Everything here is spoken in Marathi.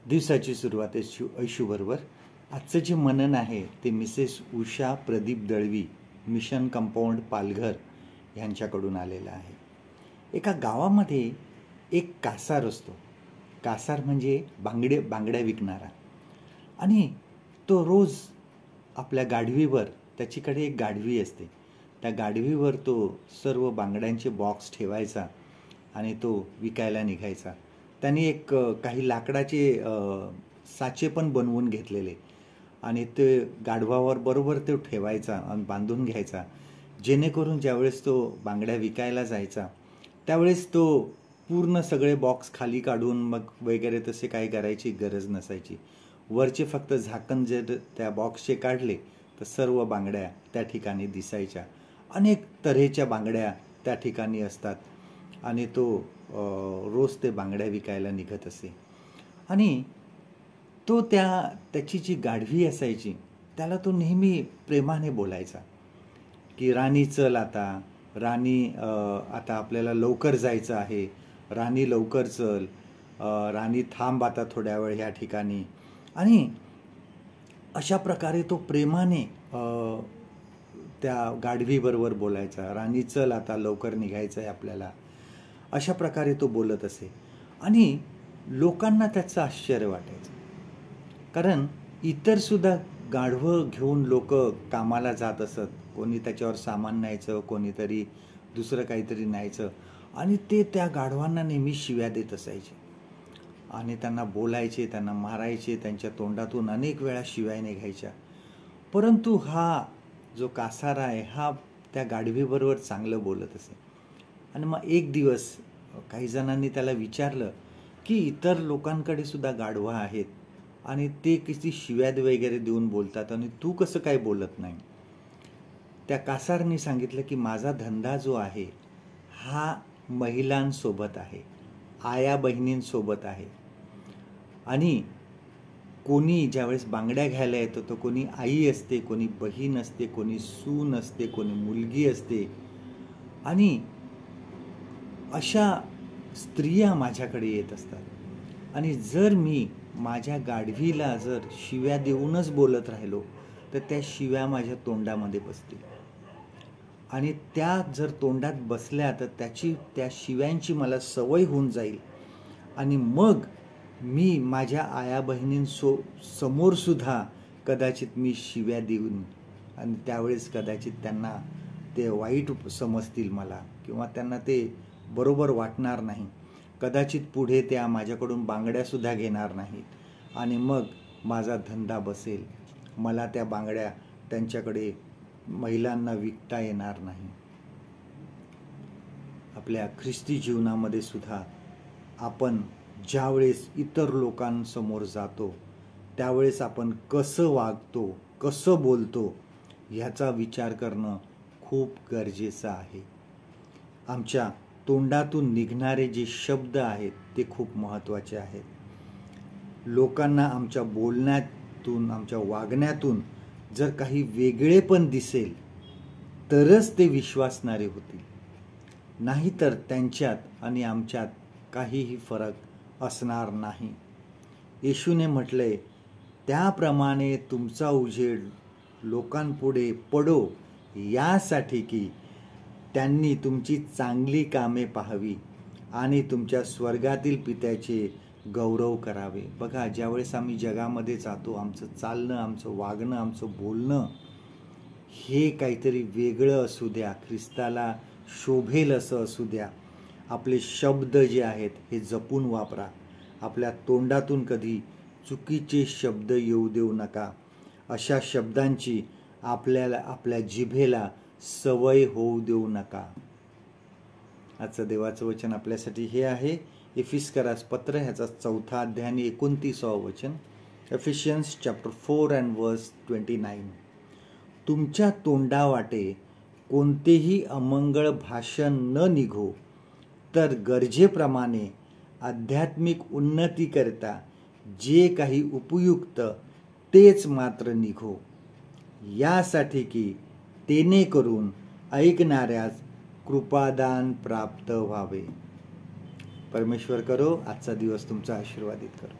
दिवसाची सुरुवात आहे ऐशूबरोबर. आजचं जे मनन आहे ते Mrs Usha Pradeep Dalvi, mission compound Palghar यांच्याकडून आलेलं आहे. एका गावामध्ये एक कासार असतो. कासार म्हणजे बांगड्या विकणारा. आणि तो रोज आपल्या गाढवीवर, त्याच्याकडे एक गाढवी असते, त्या गाढवीवर तो सर्व बांगड्यांचे बॉक्स ठेवायचा आणि तो विकायला निघायचा. त्यांनी एक काही लाकडाचे साचे पण बनवून घेतलेले आणि ते गाढवावर बरोबर तो ठेवायचा आणि बांधून घ्यायचा, जेणेकरून ज्यावेळेस तो बांगड्या विकायला जायचा त्यावेळेस तो पूर्ण सगळे बॉक्स खाली काढून मग वगैरे तसे काही करायची गरज नसायची. वरचे फक्त झाकण जर त्या बॉक्सचे काढले तर सर्व बांगड्या त्या ठिकाणी दिसायच्या. अनेक तऱ्हेच्या बांगड्या त्या ठिकाणी असतात आणि तो रोज ते बांगड्या विकायला निघत असे. आणि तो त्याची जी गाढवी असायची त्याला तो नेहमी प्रेमाने बोलायचा की राणी चल आता, राणी आता आपल्याला लवकर जायचं आहे, राणी लवकर चल, राणी थांब आता थोड्या वेळ ह्या ठिकाणी. आणि अशा प्रकारे तो प्रेमाने त्या गाढवीबरोबर बोलायचा, राणी चल आता लवकर निघायचं आहे आपल्याला, अशा प्रकारे तो बोलत असे. आणि लोकांना त्याचं आश्चर्य वाटायचं, कारण इतर सुद्धा गाढवं घेऊन लोक कामाला जात असत. कोणी त्याच्यावर सामान न्यायचं, कोणीतरी दुसरं काहीतरी न्यायचं, आणि ते त्या गाढवांना नेहमी शिव्या देत असायचे आणि त्यांना बोलायचे, त्यांना मारायचे, त्यांच्या तोंडातून अनेक वेळा शिव्या निघायच्या. परंतु हा जो कासार आहे हा त्या गाढवीबरोबर चांगलं बोलत असे. आणि मग एक दिवस काही जणांनी त्याला विचारलं की इतर लोकांकडे सुद्धा गाढवा आहेत आणि ते किती शिव्या वगैरे देऊन बोलतात आणि तू कसं काय बोलत नाही. त्या कासारने सांगितलं की माझा धंदा जो आहे हा महिलांसोबत आहे, आया बहिणींसोबत आहे. आणि कोणी ज्यावेळेस बांगड्या घ्यायला येतो तर कोणी आई असते, कोणी बहीण असते, कोणी सून असते, कोणी मुलगी असते. आणि अशा स्त्रिया माझ्याकडे येत असतात. आणि जर मी माझ्या गाढवीला जर शिव्या देऊनच बोलत राहिलो तर त्या शिव्या माझ्या तोंडामध्ये बसतील आणि त्या जर तोंडात बसल्या तर त्या शिव्यांची मला सवय होऊन जाईल आणि मग मी माझ्या आया समोर सुद्धा कदाचित मी शिव्या देऊन आणि त्यावेळेस कदाचित त्यांना ते वाईट समजतील मला, किंवा त्यांना ते बरोबर वाटणार नाही. कदाचित पुढे त्या माझ्याकडून बांगड्यासुद्धा घेणार नाहीत आणि मग माझा धंदा बसेल, मला त्या बांगड्या त्यांच्याकडे महिलांना विकता येणार नाही. आपल्या ख्रिस्ती जीवनामध्ये सुद्धा आपण ज्यावेळेस इतर लोकांसमोर जातो त्यावेळेस आपण कसं वागतो, कसं बोलतो ह्याचा विचार करणं खूप गरजेचं आहे. आमच्या तोंडातून निघणारे जे शब्द आहेत ते खूप महत्त्वाचे आहेत. लोकांना आमच्या बोलण्यातून, आमच्या वागण्यातून जर काही वेगळेपण दिसेल तरच ते विश्वासणारे होतील, नाहीतर त्यांच्यात आणि आमच्यात काहीही फरक असणार नाही. येशूने म्हटलंय, त्याप्रमाणे तुमचा उजेड लोकांपुढे पडो यासाठी की त्यांनी तुमची चांगली कामे पाहावी आणि तुमच्या स्वर्गातील पित्याचे गौरव करावे. बघा, ज्यावेळेस आम्ही जगामध्ये जातो आमचं चालणं, आमचं वागणं, आमचं बोलणं हे काहीतरी वेगळं असू द्या, ख्रिस्ताला शोभेल असं असू द्या. आपले शब्द जे आहेत हे जपून वापरा. आपल्या तोंडातून कधी चुकीचे शब्द येऊ देऊ नका. अशा शब्दांची आपल्या जिभेला सवय होऊ देऊ नका. आजचं देवाचं वचन आपल्यासाठी हे आहे, एफिसकरास पत्र ह्याचा 4 अध्याय आणि 29 वचन. एफिशियन्स चॅप्टर 4 and verse 29. तुमच्या तोंडावाटे कोणतेही अमंगळ भाषण न निघो, तर गरजेप्रमाणे आध्यात्मिक उन्नतीकरिता जे काही उपयुक्त तेच मात्र निघो, यासाठी की तेने करून ऐकणाऱ्यास कृपादान प्राप्त व्हावे. परमेश्वर करो आजचा दिवस तुमचा आशीर्वादित करो.